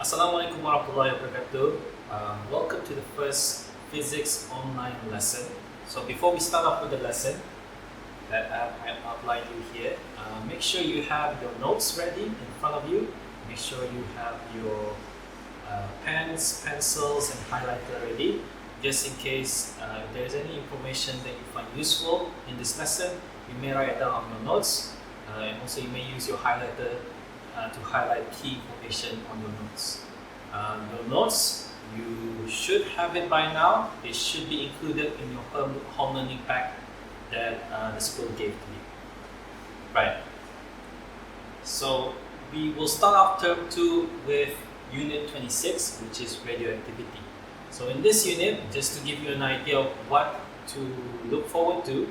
Assalamualaikum warahmatullahi wabarakatuh. Welcome to the first physics online lesson. So before we start off with the lesson that I have outlined you here, make sure you have your notes ready in front of you. Make sure you have your pens, pencils, and highlighter ready, just in case if there's any information that you find useful in this lesson, you may write it down on your notes, and also you may use your highlighter to highlight key information on your notes. Your notes, you should have it by now. It should be included in your home learning pack that the school gave to you. Right. So we will start off term 2 with unit 26, which is radioactivity. So in this unit, just to give you an idea of what to look forward to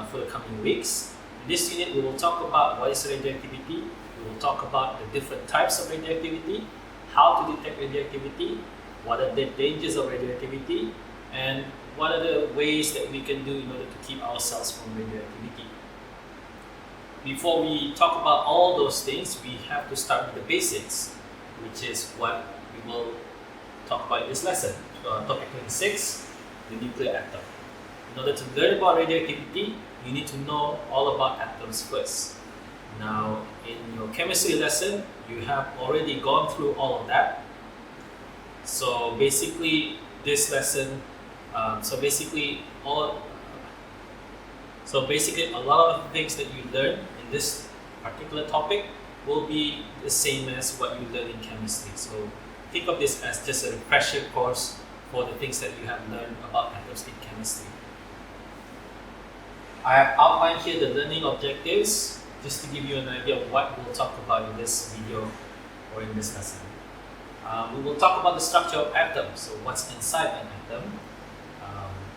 for the coming weeks, in this unit we will talk about what is radioactivity. We will talk about the different types of radioactivity, how to detect radioactivity, what are the dangers of radioactivity, and what are the ways that we can do in order to keep ourselves from radioactivity. Before we talk about all those things, we have to start with the basics, which is what we will talk about in this lesson. Topic 26, the nuclear atom. In order to learn about radioactivity, you need to know all about atoms first. Now, in your chemistry lesson, you have already gone through all of that. So basically, this lesson, a lot of the things that you learn in this particular topic will be the same as what you learn in chemistry. So think of this as just a refresher course for the things that you have learned about atoms in chemistry. I have outlined here the learning objectives, just to give you an idea of what we'll talk about in this video or in this lesson. We will talk about the structure of atoms, so what's inside an atom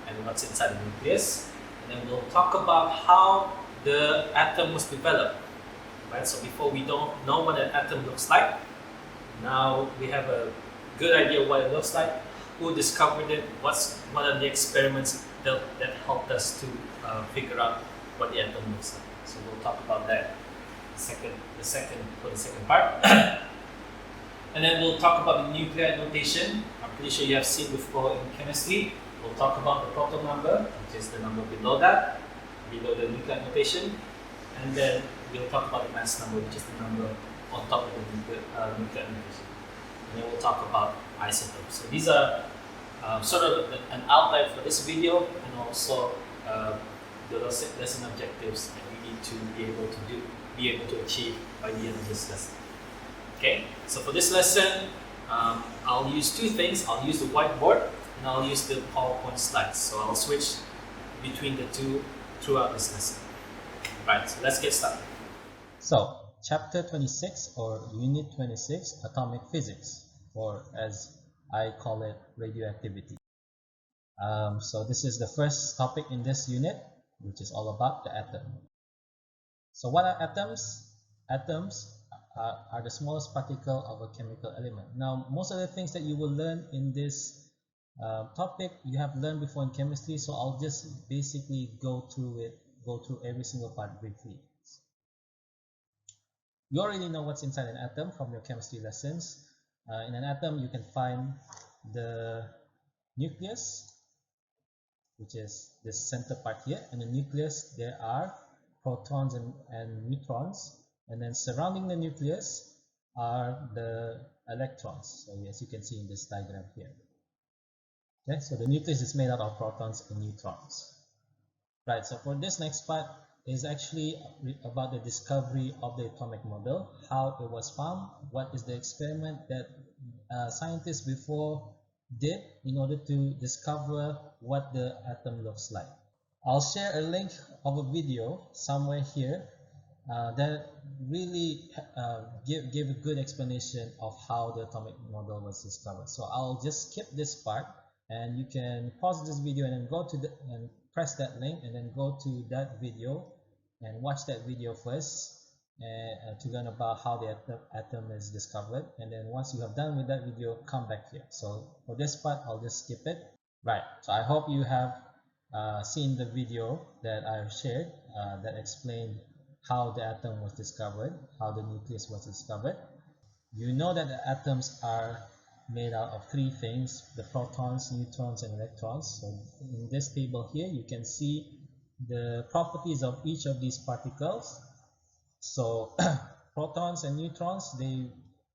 and what's inside the nucleus. And then we'll talk about how the atom was developed. Right? So before we don't know what an atom looks like, now we have a good idea of what it looks like, who discovered it, what are the experiments that helped us to figure out what the atom looks like. So we'll talk about that the second part. And then we'll talk about the nuclear notation. I'm pretty sure you have seen before in chemistry. We'll talk about the proton number, which is the number below that, below the nuclear notation. And then we'll talk about the mass number, which is the number on top of the nuclear notation. And then we'll talk about isotopes. So these are sort of an outline for this video, and also the lesson objectives that we need to be able to achieve by the end of this lesson. Okay, so for this lesson, I'll use two things. I'll use the whiteboard and I'll use the PowerPoint slides. So I'll switch between the two throughout this lesson. Right, so let's get started. So, chapter 26 or unit 26, atomic physics, or as I call it, radioactivity. So this is the first topic in this unit, which is all about the atom. So what are atoms? Atoms are the smallest particle of a chemical element. Now, most of the things that you will learn in this topic, you have learned before in chemistry, so I'll just basically go through every single part briefly. You already know what's inside an atom from your chemistry lessons. In an atom, you can find the nucleus, which is this center part here. In the nucleus, there are protons and neutrons, and then surrounding the nucleus are the electrons. So as you can see in this diagram here. Okay, so the nucleus is made out of protons and neutrons. Right, so for this next part is actually about the discovery of the atomic model, how it was found, what is the experiment that scientists before did in order to discover what the atom looks like. I'll share a link of a video somewhere here that really give a good explanation of how the atomic model was discovered. So I'll just skip this part, and you can pause this video and then go to and press that link and then go to that video and watch that video first to learn about how the atom is discovered. And then once you have done with that video, come back here. So for this part, I'll just skip it. Right, so I hope you have seen the video that I've shared that explained how the atom was discovered, how the nucleus was discovered. You know that the atoms are made out of three things: the protons, neutrons, and electrons. So in this table here, you can see the properties of each of these particles. So protons and neutrons, they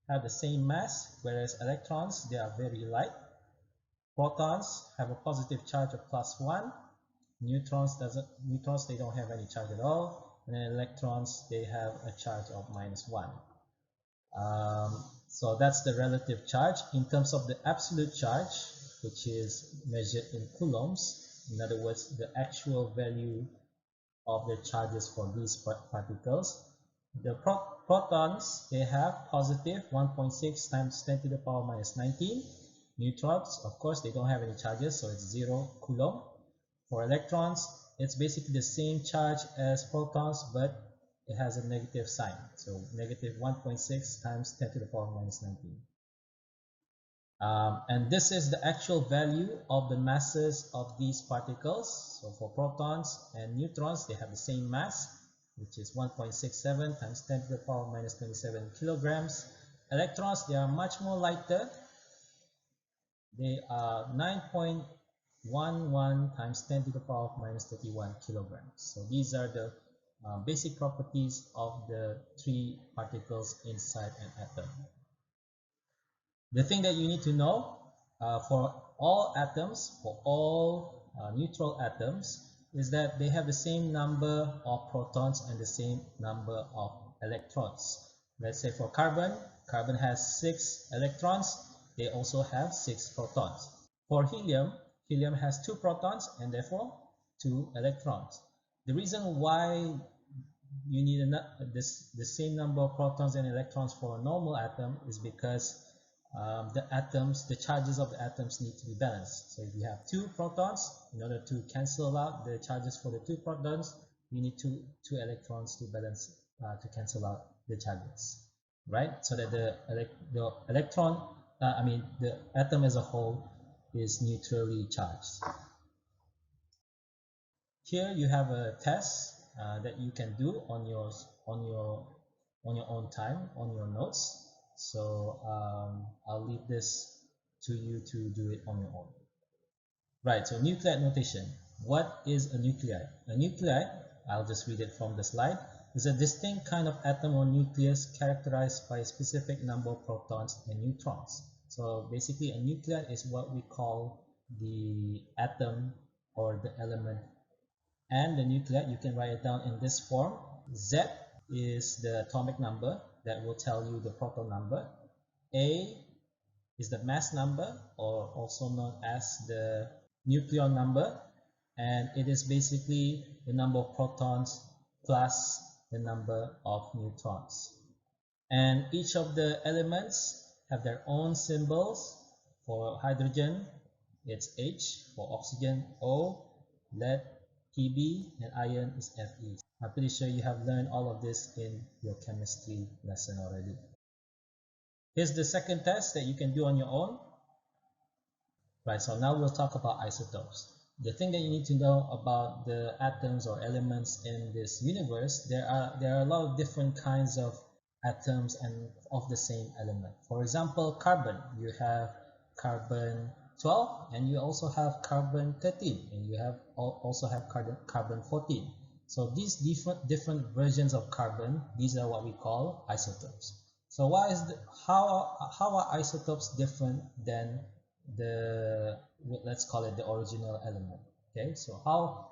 have the same mass, whereas electrons, they are very light. Protons have a positive charge of +1. Neutrons, they don't have any charge at all. And then electrons, they have a charge of -1. So that's the relative charge. In terms of the absolute charge, which is measured in coulombs, in other words, the actual value of the charges for these particles, the protons, they have positive 1.6 times 10 to the power minus 19. Neutrons, of course, they don't have any charges, so it's 0 coulomb. For electrons, it's basically the same charge as protons, but it has a negative sign. So negative 1.6 times 10 to the power minus 19. And this is the actual value of the masses of these particles. So for protons and neutrons, they have the same mass, which is 1.67 times 10 to the power minus 27 kilograms. Electrons, they are much more lighter. They are 9.11 times 10 to the power minus 31 kilograms. So these are the basic properties of the three particles inside an atom. The thing that you need to know for all atoms, for all neutral atoms, is that they have the same number of protons and the same number of electrons. Let's say for carbon, carbon has 6 electrons, they also have 6 protons. For helium, helium has 2 protons and therefore 2 electrons. The reason why you need the same number of protons and electrons for a normal atom is because the charges of the atoms need to be balanced. So if you have 2 protons, in order to cancel out the charges for the 2 protons, you need two electrons to balance, to cancel out the charges, right? So that the atom as a whole is neutrally charged. Here you have a test that you can do on your own time, on your notes. So I'll leave this to you to do it on your own. Right, so nuclide notation. What is a nuclide? A nuclide, I'll just read it from the slide, is a distinct kind of atom or nucleus characterized by a specific number of protons and neutrons. So basically a nuclide is what we call the atom or the element. And the nuclide, you can write it down in this form. Z is the atomic number that will tell you the proton number. A is the mass number, or also known as the nucleon number, and it is basically the number of protons plus the number of neutrons. And each of the elements have their own symbols. For hydrogen, it's H. For oxygen, O. Lead, Pb, and iron is Fe. I'm pretty sure you have learned all of this in your chemistry lesson already. Here's the second test that you can do on your own. Right, so now we'll talk about isotopes. The thing that you need to know about the atoms or elements in this universe, there are a lot of different kinds of atoms and of the same element. For example, carbon, you have carbon 12 and you also have carbon 13 and you also have carbon 14. So these different versions of carbon, these are what we call isotopes. So how are isotopes different than the, let's call it the original element? Okay, so how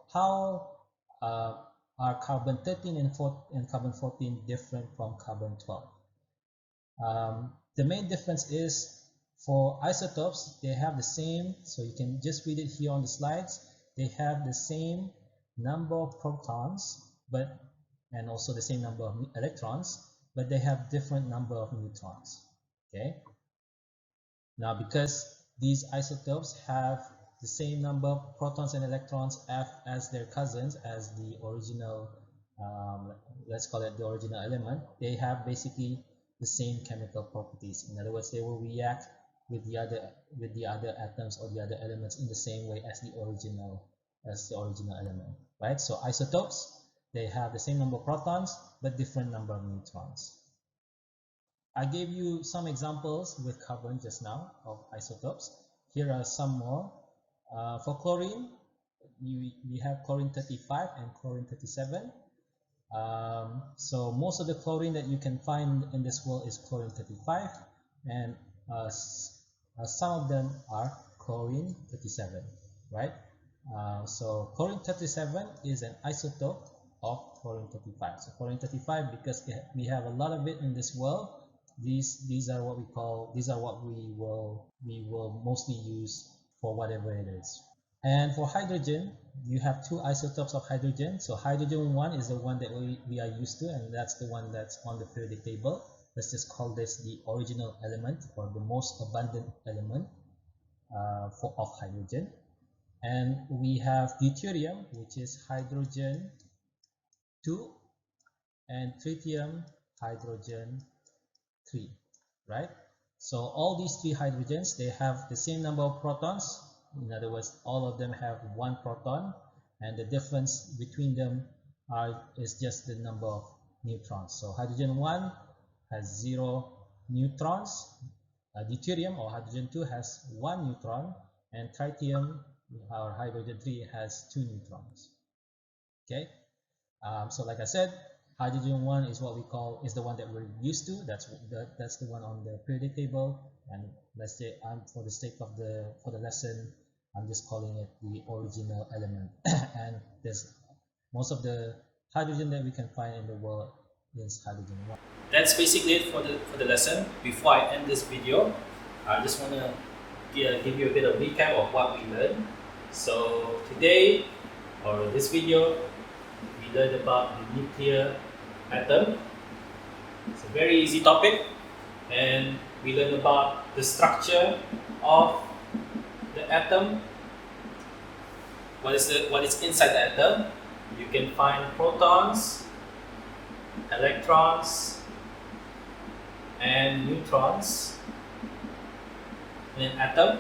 uh, are carbon 13 and carbon 14 different from carbon 12? The main difference is for isotopes, they have the same, so you can just read it here on the slides, they have the same number of protons and also the same number of electrons, but they have different number of neutrons. Okay, now because these isotopes have the same number of protons and electrons as their cousins, as the original, let's call it the original element, they have basically the same chemical properties. In other words, they will react with the other atoms or the other elements in the same way as the original element, right? So isotopes, they have the same number of protons but different number of neutrons. I gave you some examples with carbon just now of isotopes. Here are some more. For chlorine, we have chlorine 35 and chlorine 37. So most of the chlorine that you can find in this world is chlorine 35, and some of them are chlorine 37, right? So chlorine 37 is an isotope of chlorine 35. So chlorine 35, because we have a lot of it in this world, these are what we will mostly use for whatever it is. And for hydrogen, you have two isotopes of hydrogen. So hydrogen 1 is the one that we are used to, and that's the one that's on the periodic table. Let's just call this the original element, or the most abundant element of hydrogen. And we have deuterium, which is hydrogen 2, and tritium, hydrogen 3, right? So all these three hydrogens, they have the same number of protons. In other words, all of them have one proton, and the difference between them is just the number of neutrons. So hydrogen 1 has 0 neutrons, deuterium or hydrogen 2 has 1 neutron, and tritium or hydrogen 3 has 2 neutrons. Okay, so like I said, hydrogen 1 is is the one that we're used to. That's the one on the periodic table, and let's say for the sake of the lesson, I'm just calling it the original element. And there's most of the hydrogen that we can find in the world is hydrogen 1. That's basically it for the lesson. Before I end this video, I just want to give you a bit of recap of what we learned. So today, or this video, we learned about the nuclear atom. It's a very easy topic, and we learned about the structure of the atom. What is inside the atom? You can find protons, electrons, and neutrons in an atom.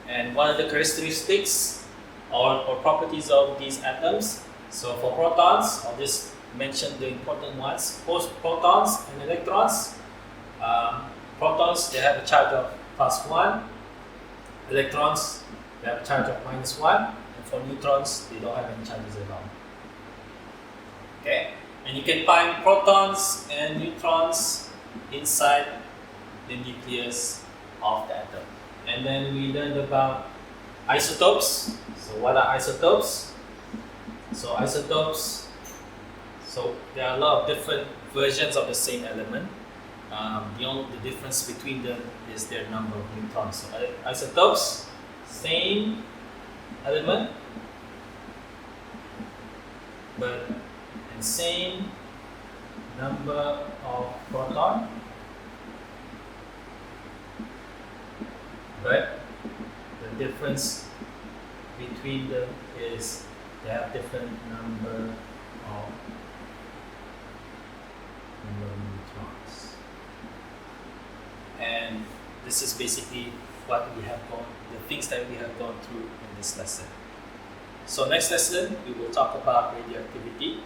And what are the characteristics or properties of these atoms? So for protons, I'll just mention the important ones. Both protons and electrons. Protons, they have a charge of +1. Electrons, they have a charge of -1. And for neutrons, they don't have any charges at all. Okay? And you can find protons and neutrons inside the nucleus of the atom. And then we learned about isotopes. So what are isotopes? So isotopes, so there are a lot of different versions of the same element. The difference between them is their number of neutrons. So isotopes, same element, but same number of proton, but the difference between them is they have different number of neutrons. And this is basically the things that we have gone through in this lesson. So next lesson, we will talk about radioactivity.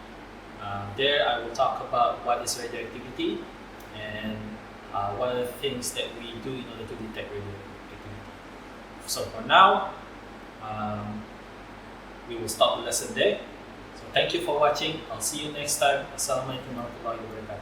There I will talk about what is radioactivity and what are the things that we do in order to detect radioactivity. So for now, we will stop the lesson there. So thank you for watching. I'll see you next time. Assalamualaikum warahmatullahi wabarakatuh.